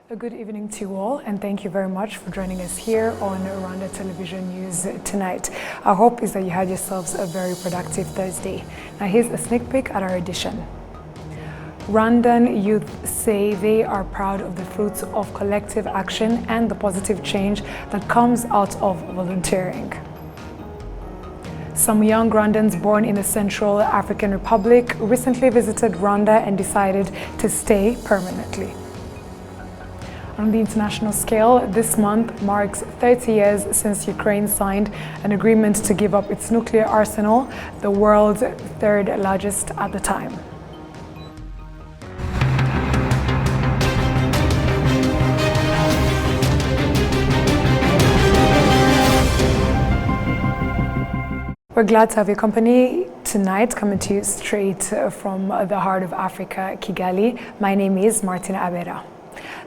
A good evening to you all, and thank you very much for joining us here on Rwanda Television News tonight. Our hope is that you had yourselves a very productive Thursday. Now here's a sneak peek at our edition. Rwandan youth say they are proud of the fruits of collective action and the positive change that comes out of volunteering. Some young Rwandans born in the Central African Republic recently visited Rwanda and decided to stay permanently. On the international scale, this month marks 30 years since Ukraine signed an agreement to give up its nuclear arsenal, the world's third largest at the time. We're glad to have your company tonight, coming to you straight from the heart of Africa, Kigali. My name is Martina Abera.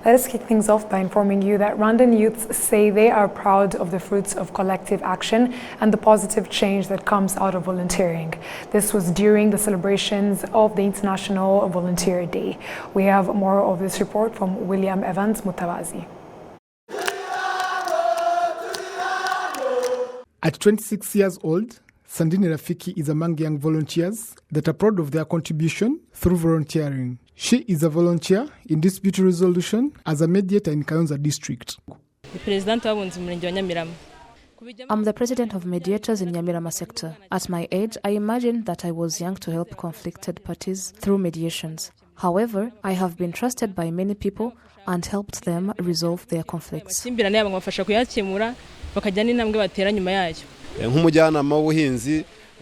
Let us kick things off by informing you that Rwandan youths say they are proud of the fruits of collective action and the positive change that comes out of volunteering. This was during the celebrations of the International Volunteer Day. We have more of this report from William Evans Mutawazi. At 26 years old, Sandine Rafiki is among young volunteers that are proud of their contribution through volunteering. She is a volunteer in dispute resolution as a mediator in Kayonza district. I'm the president of mediators in Nyamirama sector. At my age, I imagined that I was young to help conflicted parties through mediations. However, I have been trusted by many people and helped them resolve their conflicts.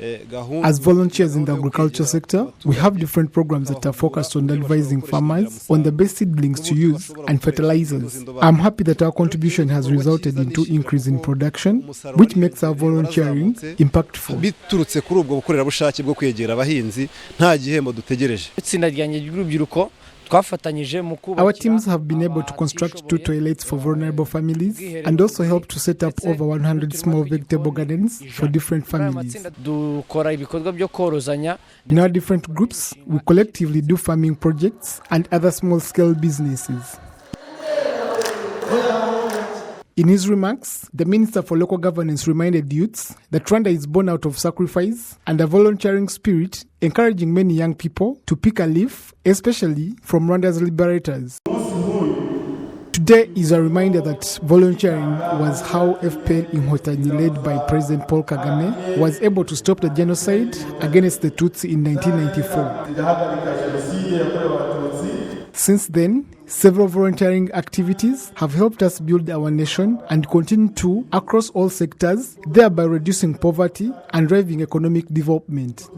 As volunteers in the agriculture sector, we have different programs that are focused on advising farmers on the best seedlings to use and fertilizers. I'm happy that our contribution has resulted in 2 increase in production, which makes our volunteering impactful. Our teams have been able to construct 2 toilets for vulnerable families and also helped to set up over 100 small vegetable gardens for different families. In our different groups, we collectively do farming projects and other small-scale businesses. In his remarks, the Minister for Local Governance reminded youths that Rwanda is born out of sacrifice and a volunteering spirit, encouraging many young people to pick a leaf, especially from Rwanda's liberators. Today is a reminder that volunteering was how FPL Inkotanyi, led by President Paul Kagame, was able to stop the genocide against the Tutsi in 1994. Since then, several volunteering activities have helped us build our nation and continue to across all sectors, thereby reducing poverty and driving economic development.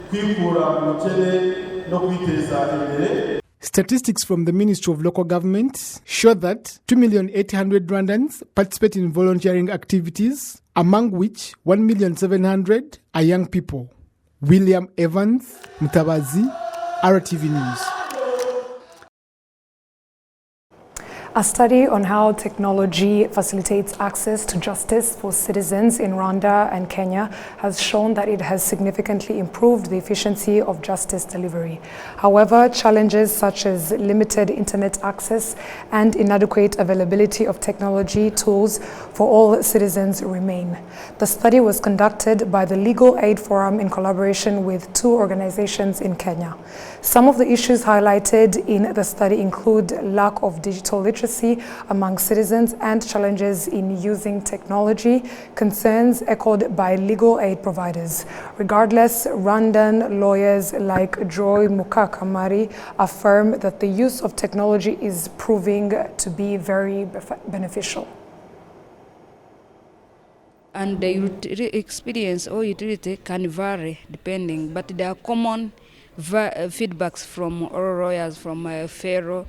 Statistics from the Ministry of Local Government show that 2,800,000 Rwandans participate in volunteering activities, among which 1,700,000 are young people. William Evans Mutawazi, RwandaTV News. A study on how technology facilitates access to justice for citizens in Rwanda and Kenya has shown that it has significantly improved the efficiency of justice delivery. However, challenges such as limited internet access and inadequate availability of technology tools for all citizens remain. The study was conducted by the Legal Aid Forum in collaboration with 2 organizations in Kenya. Some of the issues highlighted in the study include lack of digital literacy among citizens and challenges in using technology, concerns echoed by legal aid providers. Regardless, Rwandan lawyers like Joy Mukakamari affirm that the use of technology is proving to be very beneficial. And the experience or utility can vary depending, but there are common feedbacks from all lawyers, from fellow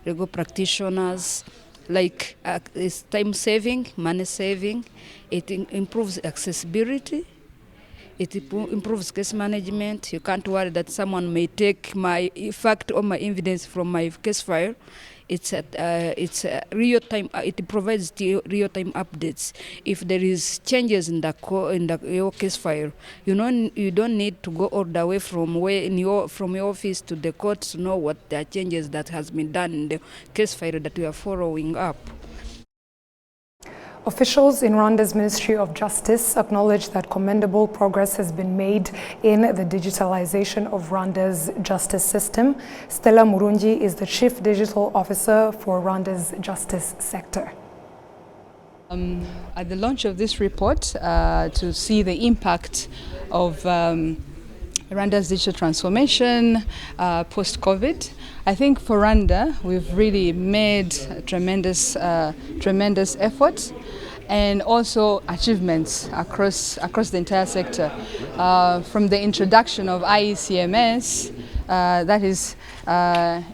legal practitioners, like it's time saving, money saving, it improves accessibility, it improves case management. You can't worry that someone may take my fact or my evidence from my case file it's real time. It provides real-time updates. If there is changes in your case file, you don't need to go all the way from your office to the court to know what the changes that has been done in the case file that we are following up. Officials in Rwanda's Ministry of Justice acknowledge that commendable progress has been made in the digitalization of Rwanda's justice system. Stella Murungi is the Chief Digital Officer for Rwanda's justice sector. At the launch of this report, to see the impact of Rwanda's digital transformation post-COVID, I think for Rwanda, we've really made tremendous efforts and also achievements across the entire sector. From the introduction of IECMS, that is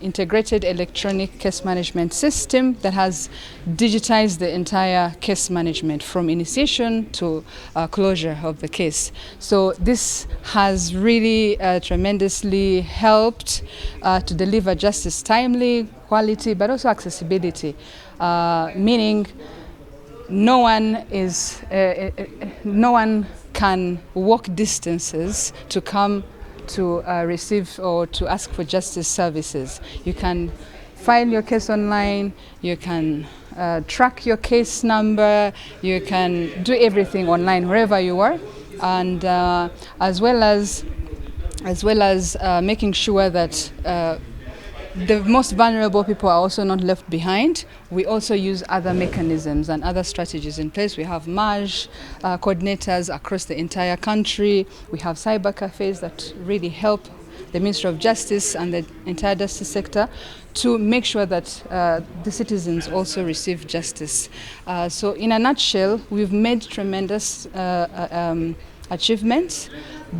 integrated electronic case management system that has digitized the entire case management from initiation to closure of the case. So this has really tremendously helped to deliver justice timely, quality, but also accessibility, meaning no one can walk distances to come to receive or to ask for justice services. You can file your case online, you can track your case number, you can do everything online wherever you are, and as well as making sure that the most vulnerable people are also not left behind. We also use other mechanisms and other strategies in place. We have MAJ coordinators across the entire country. We have cyber cafes that really help the Ministry of Justice and the entire justice sector to make sure that the citizens also receive justice. So in a nutshell, we've made tremendous achievements,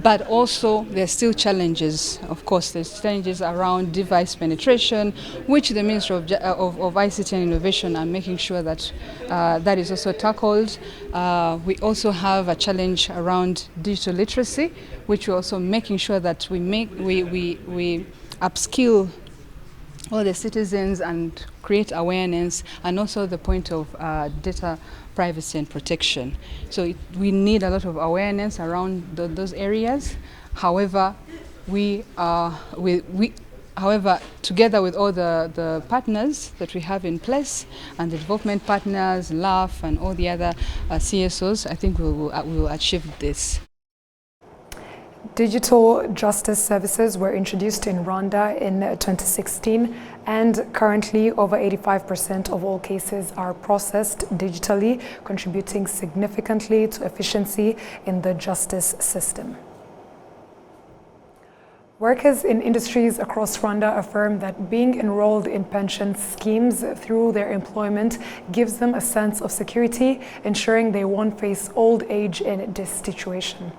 but also there are still challenges. Of course, there's challenges around device penetration, which the Ministry of ICT and Innovation are making sure that that is also tackled. We also have a challenge around digital literacy, which we're also making sure that we upskill all the citizens and create awareness, and also the point of data privacy and protection. So we need a lot of awareness around those areas. However, together with all the partners that we have in place and the development partners, LAF and all the other CSOs, I think we will achieve this. Digital justice services were introduced in Rwanda in 2016, and currently over 85% of all cases are processed digitally, contributing significantly to efficiency in the justice system. Workers in industries across Rwanda affirm that being enrolled in pension schemes through their employment gives them a sense of security, ensuring they won't face old age in this situation.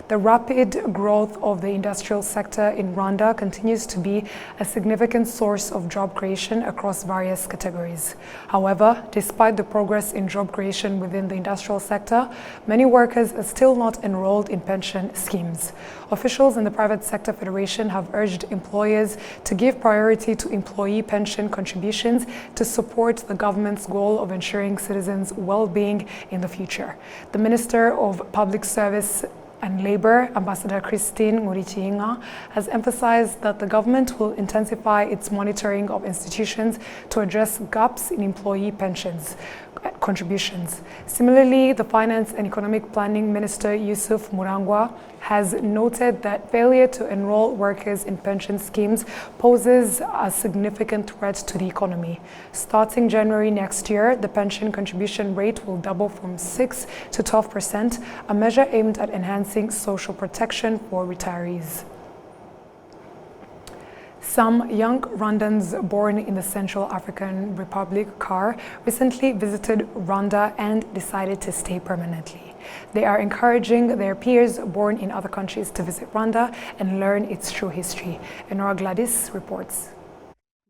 The rapid growth of the industrial sector in Rwanda continues to be a significant source of job creation across various categories. However, despite the progress in job creation within the industrial sector, many workers are still not enrolled in pension schemes. Officials in the Private Sector Federation have urged employers to give priority to employee pension contributions to support the government's goal of ensuring citizens' well-being in the future. The Minister of Public Service and Labour, Ambassador Christine Ngurikinga, has emphasized that the government will intensify its monitoring of institutions to address gaps in employee pensions contributions. Similarly, the Finance and Economic Planning Minister Yusuf Murangwa has noted that failure to enroll workers in pension schemes poses a significant threat to the economy. Starting January next year, the pension contribution rate will double from 6 to 12%, a measure aimed at enhancing social protection for retirees. Some young Rwandans born in the Central African Republic, CAR, recently visited Rwanda and decided to stay permanently. They are encouraging their peers born in other countries to visit Rwanda and learn its true history. Enora Gladys reports.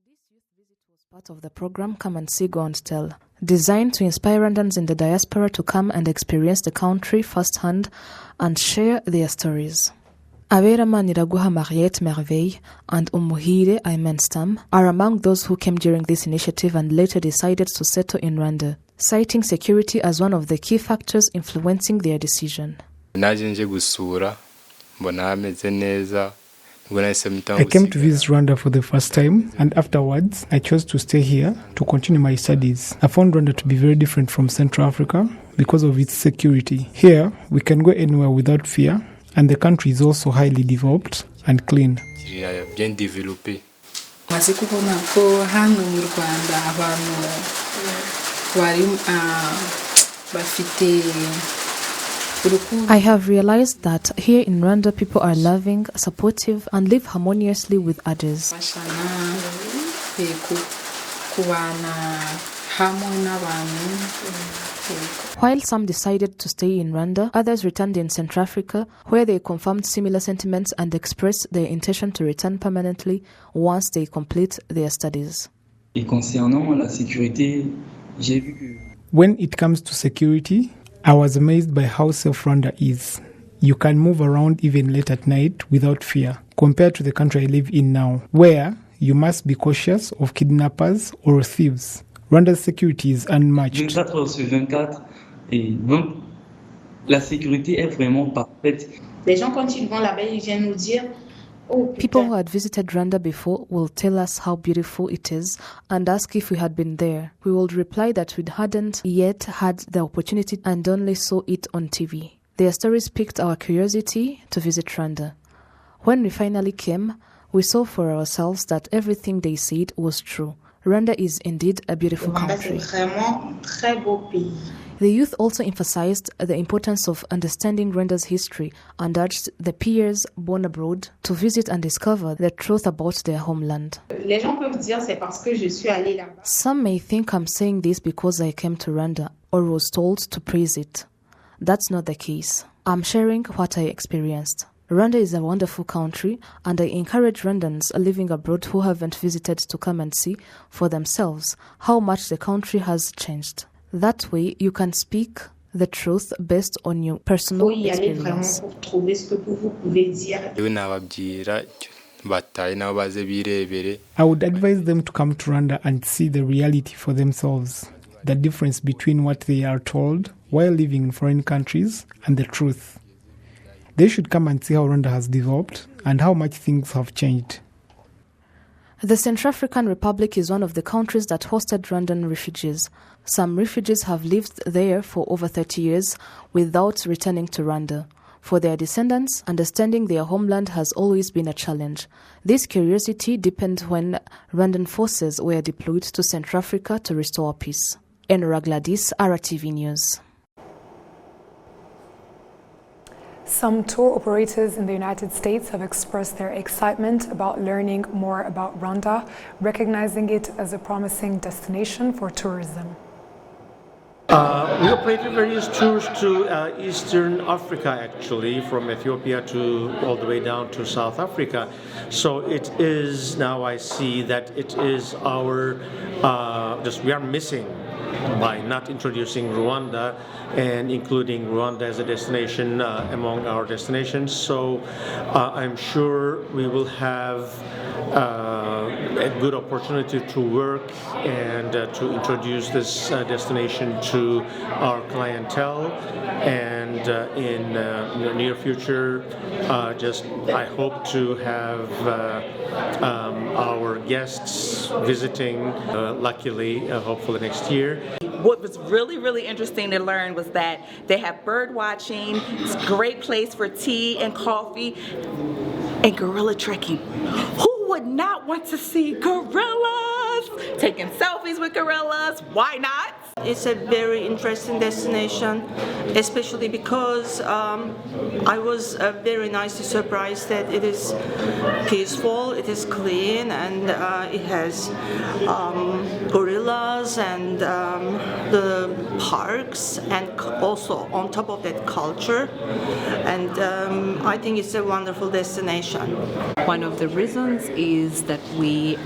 This youth visit was part of the program Come and See, Go and Tell, designed to inspire Rwandans in the diaspora to come and experience the country firsthand and share their stories. Abera Maniraguha Mariette Merveille and Umuhire Aimenstam are among those who came during this initiative and later decided to settle in Rwanda, citing security as one of the key factors influencing their decision. I came to visit Rwanda for the first time, and afterwards I chose to stay here to continue my studies. I found Rwanda to be very different from Central Africa because of its security. Here, we can go anywhere without fear, and the country is also highly developed and clean. I have realized that here in Rwanda people are loving, supportive, and live harmoniously with others. While some decided to stay in Rwanda, others returned in Central Africa, where they confirmed similar sentiments and expressed their intention to return permanently once they complete their studies. When it comes to security, I was amazed by how safe Rwanda is. You can move around even late at night without fear, compared to the country I live in now, where you must be cautious of kidnappers or thieves. Rwanda's security is unmatched. 24 heures sur 24, et donc la sécurité est vraiment parfaite. Les gens, quand ils vont là-bas, ils viennent nous dire. People who had visited Rwanda before will tell us how beautiful it is and ask if we had been there. We would reply that we hadn't yet had the opportunity and only saw it on TV. Their stories piqued our curiosity to visit Rwanda. When we finally came, we saw for ourselves that everything they said was true. Rwanda is indeed a beautiful country. The youth also emphasized the importance of understanding Rwanda's history and urged the peers born abroad to visit and discover the truth about their homeland. Some may think I'm saying this because I came to Rwanda or was told to praise it. That's not the case. I'm sharing what I experienced. Rwanda is a wonderful country, and I encourage Rwandans living abroad who haven't visited to come and see for themselves how much the country has changed. That way, you can speak the truth based on your personal experience. I would advise them to come to Rwanda and see the reality for themselves, the difference between what they are told while living in foreign countries and the truth. They should come and see how Rwanda has developed and how much things have changed. The Central African Republic is one of the countries that hosted Rwandan refugees. Some refugees have lived there for over 30 years without returning to Rwanda. For their descendants, understanding their homeland has always been a challenge. This curiosity deepened when Rwandan forces were deployed to Central Africa to restore peace. Enora Gladys, RwandaTV News. Some tour operators in the United States have expressed their excitement about learning more about Rwanda, recognizing it as a promising destination for tourism. We operated various tours to Eastern Africa, actually, from Ethiopia to all the way down to South Africa. So it is now I see that it is our we are missing by not introducing Rwanda and including Rwanda as a destination among our destinations. So I'm sure we will have a good opportunity to work and to introduce this destination to our clientele, and in the near future I hope to have our guests visiting luckily hopefully next year. What was really interesting to learn was that they have bird watching. It's a great place for tea and coffee and gorilla trekking. Who would not want to see gorillas? Taking selfies with gorillas, why not? It's a very interesting destination, especially because I was very nicely surprised that it is peaceful, it is clean, and it has gorillas and the parks, and also on top of that culture. And I think it's a wonderful destination. One of the reasons is that we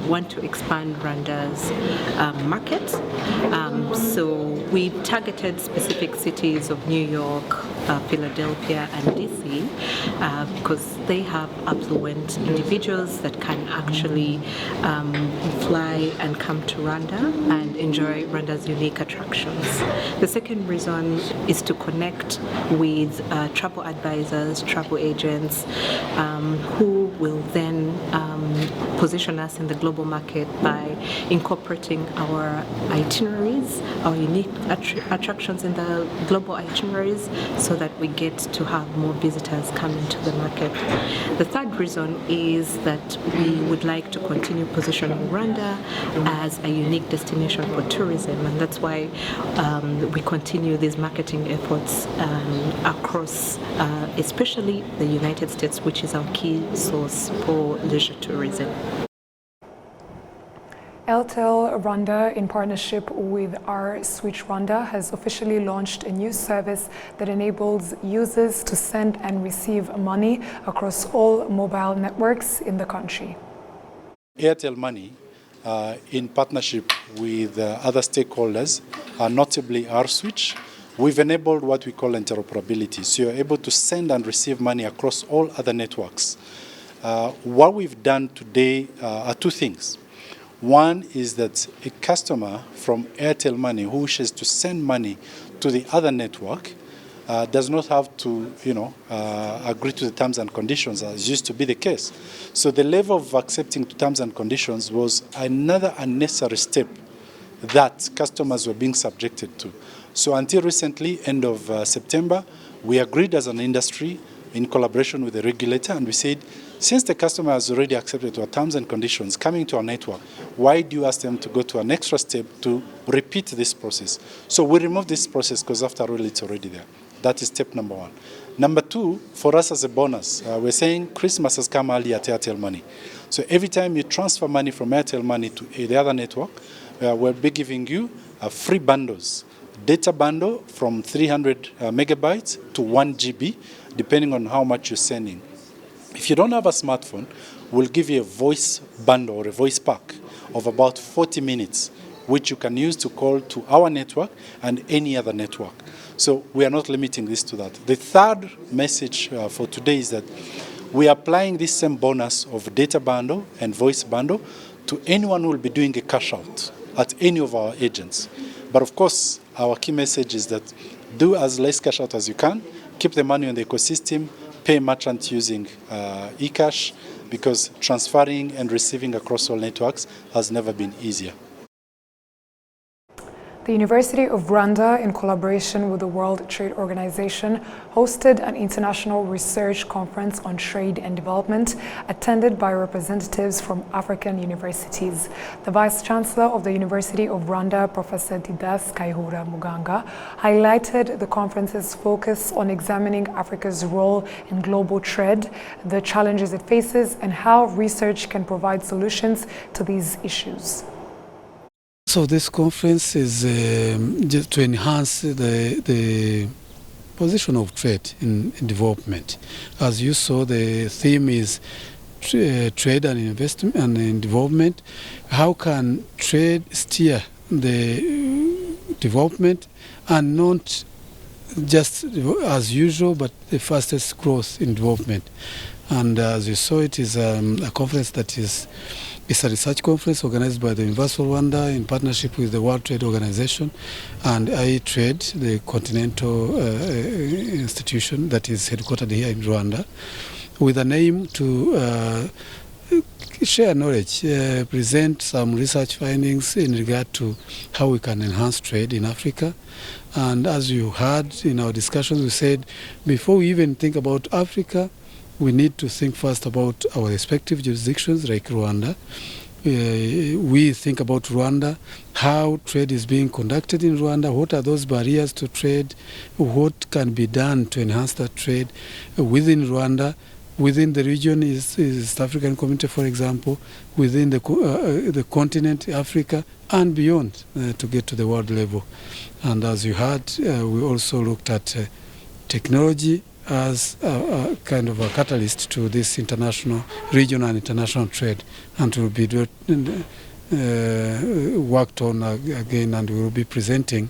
want to expand Rwanda's market. So we targeted specific cities of New York, Philadelphia, and DC because they have affluent individuals that can actually fly and come to Rwanda and enjoy Rwanda's unique attractions. The second reason is to connect with travel advisors, travel agents, who will then position us in the global market by incorporating our itineraries, our unique attractions in the global itineraries, so that we get to have more visitors coming to the market. The third reason is that we would like to continue positioning Rwanda as a unique destination for tourism, and that's why we continue these marketing efforts across, especially the United States, which is our key source for leisure tourism. Airtel Rwanda, in partnership with our Switch Rwanda, has officially launched a new service that enables users to send and receive money across all mobile networks in the country. Airtel Money, in partnership with other stakeholders, notably our Switch, we've enabled what we call interoperability. So you're able to send and receive money across all other networks. What we've done today are two things. One is that a customer from Airtel Money who wishes to send money to the other network does not have to, agree to the terms and conditions as used to be the case. So the level of accepting terms and conditions was another unnecessary step that customers were being subjected to. So until recently, end of September, we agreed as an industry in collaboration with the regulator, and we said, since the customer has already accepted to our terms and conditions coming to our network, why do you ask them to go to an extra step to repeat this process? So we removed this process because after all, it's already there. That is step number one. Number two, for us as a bonus, we're saying Christmas has come early at Airtel Money. So every time you transfer money from Airtel Money to the other network, we'll be giving you free bundles. Data bundle from 300 megabytes to 1 GB, depending on how much you're sending. If you don't have a smartphone, we'll give you a voice bundle or a voice pack of about 40 minutes, which you can use to call to our network and any other network. So we are not limiting this to that. The third message for today is that we are applying this same bonus of data bundle and voice bundle to anyone who will be doing a cash out at any of our agents. But of course, our key message is that do as less cash out as you can, keep the money on the ecosystem, pay merchant using eCash, because transferring and receiving across all networks has never been easier. The University of Rwanda, in collaboration with the World Trade Organization, hosted an international research conference on trade and development, attended by representatives from African universities. The Vice-Chancellor of the University of Rwanda, Professor Didas Kaihura Muganga, highlighted the conference's focus on examining Africa's role in global trade, the challenges it faces, and how research can provide solutions to these issues. So this conference is just to enhance the position of trade in development. As you saw, the theme is trade and investment and development. How can trade steer the development and not just as usual, but the fastest growth in development? And as you saw, it is a conference that is it's a research conference organized by the University of Rwanda in partnership with the World Trade Organization and iTrade, the continental institution that is headquartered here in Rwanda, with an aim to share knowledge, present some research findings in regard to how we can enhance trade in Africa. And as you heard in our discussions, we said before we even think about Africa, we need to think first about our respective jurisdictions like Rwanda. We think about Rwanda, how trade is being conducted in Rwanda, what are those barriers to trade, what can be done to enhance that trade within Rwanda, within the region is East African Community, for example, within the continent, Africa, and beyond to get to the world level. And as you heard, we also looked at technology as a kind of a catalyst to this international, regional and international trade, and to be worked on again, and we will be presenting,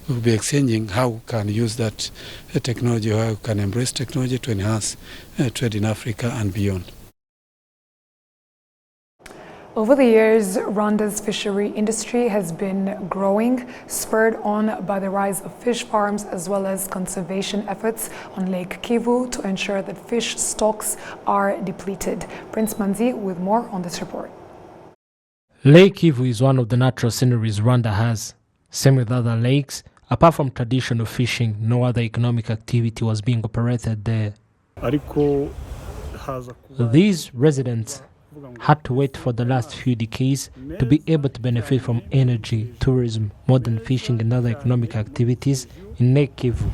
we will be exchanging how we can use that technology, how we can embrace technology to enhance trade in Africa and beyond. Over the years, Rwanda's fishery industry has been growing, spurred on by the rise of fish farms as well as conservation efforts on Lake Kivu to ensure that fish stocks are depleted. Prince Manzi with more on this report. Lake Kivu is one of the natural sceneries Rwanda has. Same with other lakes, apart from traditional fishing, no other economic activity was being operated there. These residents had to wait for the last few decades to be able to benefit from energy, tourism, modern fishing and other economic activities in Lake Kivu.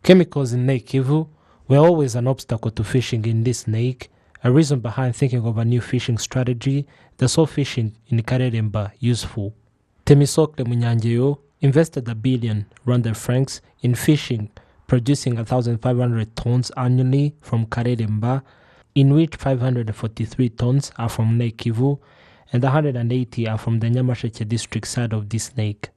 Chemicals in Lake Kivu were always an obstacle to fishing in this lake, a reason behind thinking of a new fishing strategy that saw fishing in Kareremba useful. Temisokle Munyangeyo invested $1 billion Rwanda francs in fishing, producing 1,500 tons annually from Kareremba, in which 543 tons are from Lake Kivu and 180 are from the Nyamasheke district side of this lake.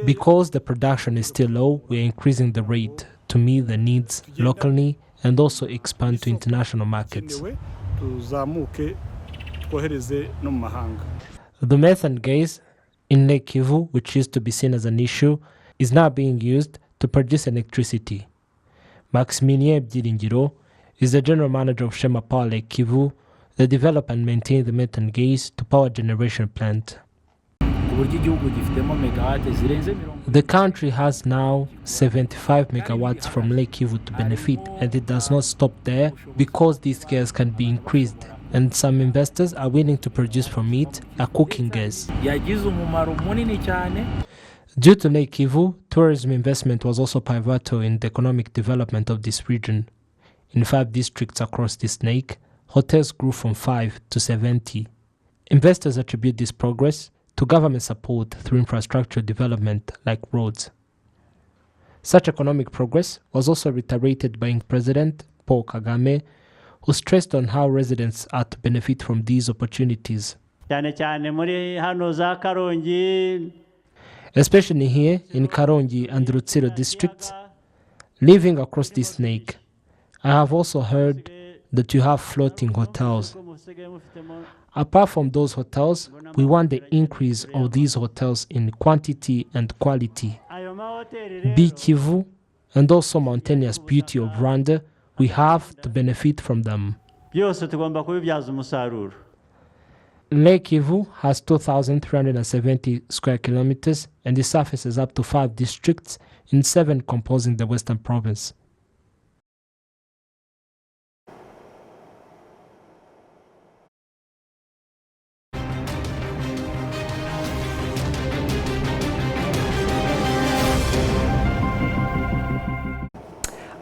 Because the production is still low, we are increasing the rate to meet the needs locally and also expand to international markets. The methane gas in Lake Kivu, which used to be seen as an issue, is now being used to produce electricity. Maximilien Byiringiro is the general manager of Shema Power Lake Kivu, that develop and maintain the methane gas to power generation plant. The country has now 75 megawatts from Lake Kivu to benefit, and it does not stop there because this gas can be increased, and some investors are willing to produce from it a cooking gas. Due to Lake Kivu, tourism investment was also pivotal in the economic development of this region. In 5 districts across this lake, hotels grew from 5 to 70. Investors attribute this progress to government support through infrastructure development like roads. Such economic progress was also reiterated by President Paul Kagame, who stressed on how residents are to benefit from these opportunities. Especially here in Karongi and Rutsiro districts, living across this lake, I have also heard that you have floating hotels. Apart from those hotels, we want the increase of these hotels in quantity and quality. Kivu and also mountainous beauty of Rwanda, we have to benefit from them. Lake Kivu has 2,370 square kilometers and it surfaces up to 5 districts in 7 composing the Western Province.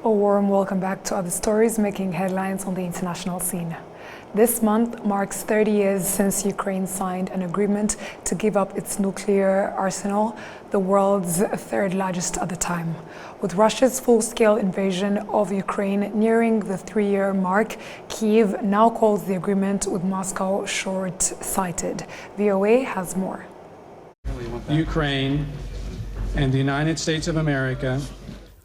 A warm welcome back to other stories making headlines on the international scene. This month marks 30 years since Ukraine signed an agreement to give up its nuclear arsenal, the world's 3rd largest at the time. With Russia's full-scale invasion of Ukraine nearing the 3-year mark, Kyiv now calls the agreement with Moscow short-sighted. VOA has more. Ukraine and the United States of America.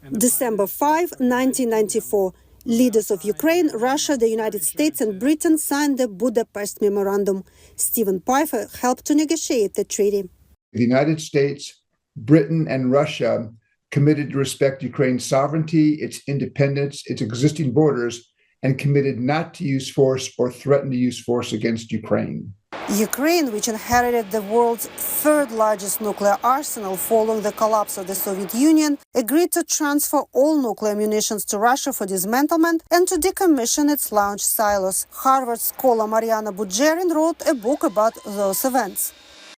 December 5, 1994. Leaders of Ukraine, Russia, the United States and Britain signed the Budapest Memorandum. Stephen Pfeiffer helped to negotiate the treaty. The United States, Britain and Russia committed to respect Ukraine's sovereignty, its independence, its existing borders, and committed not to use force or threaten to use force against Ukraine. Ukraine, which inherited the world's 3rd largest nuclear arsenal following the collapse of the Soviet Union, agreed to transfer all nuclear munitions to Russia for dismantlement and to decommission its launch silos. Harvard scholar Mariana Budjerin wrote a book about those events.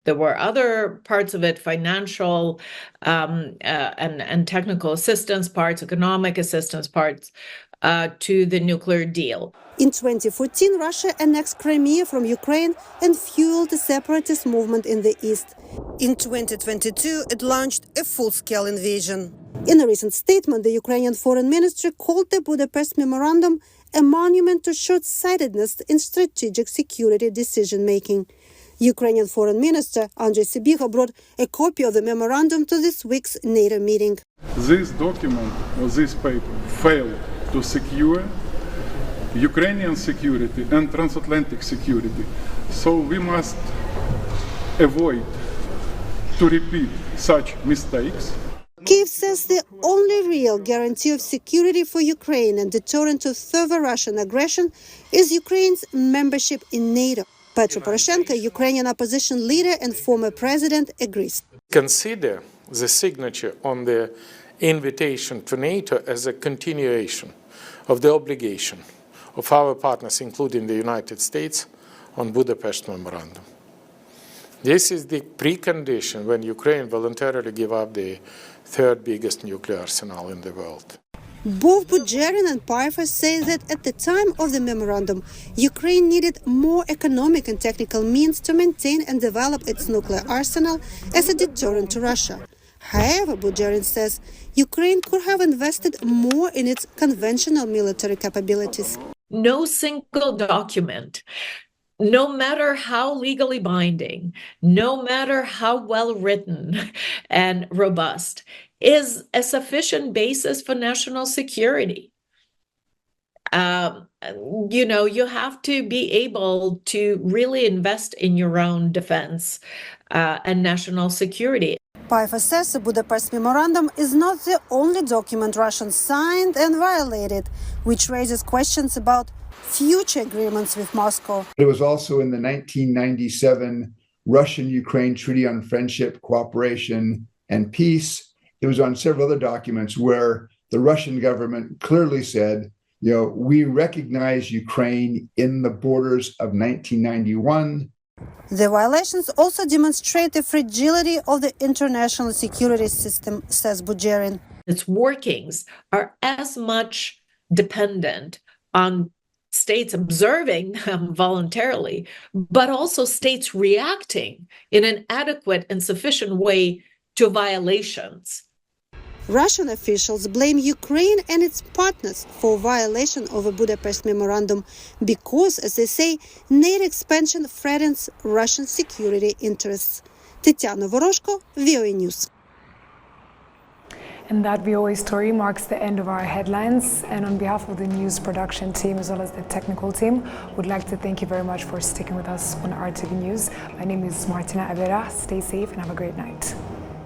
There were other parts of it, financial and technical assistance parts, economic assistance parts to the nuclear deal. In 2014, Russia annexed Crimea from Ukraine and fueled the separatist movement in the east. In 2022, it launched a full-scale invasion. In a recent statement, the Ukrainian Foreign Ministry called the Budapest Memorandum a monument to short-sightedness in strategic security decision-making. Ukrainian Foreign Minister Andrei Sybiha brought a copy of the memorandum to this week's NATO meeting. This document or this paper failed to secure Ukrainian security and transatlantic security, so we must avoid to repeat such mistakes. Kyiv says the only real guarantee of security for Ukraine and deterrent to further Russian aggression is Ukraine's membership in NATO. Petro Poroshenko, Ukrainian opposition leader and former president, agrees. Consider the signature on the invitation to NATO as a continuation of the obligation of our partners, including the United States, on Budapest Memorandum. This is the precondition when Ukraine voluntarily give up the third biggest nuclear arsenal in the world. Both Bulletin and Pfeiffer say that at the time of the memorandum, Ukraine needed more economic and technical means to maintain and develop its nuclear arsenal as a deterrent to Russia. However, Bulletin says Ukraine could have invested more in its conventional military capabilities. No single document, no matter how legally binding, no matter how well written and robust, is a sufficient basis for national security. You have to be able to really invest in your own defense and national security. Pfeiffer says the Budapest Memorandum is not the only document Russia signed and violated, which raises questions about future agreements with Moscow. It was also in the 1997 Russian-Ukraine Treaty on Friendship, Cooperation, and Peace. It was on several other documents where the Russian government clearly said, we recognize Ukraine in the borders of 1991. The violations also demonstrate the fragility of the international security system, says Bulletin. Its workings are as much dependent on states observing voluntarily, but also states reacting in an adequate and sufficient way to violations. Russian officials blame Ukraine and its partners for violation of the Budapest Memorandum because, as they say, NATO expansion threatens Russian security interests. Tetiana Voroshko, VOA News. And that VOA story marks the end of our headlines. And on behalf of the news production team as well as the technical team, we'd like to thank you very much for sticking with us on RTV News. My name is Martina Avera. Stay safe and have a great night.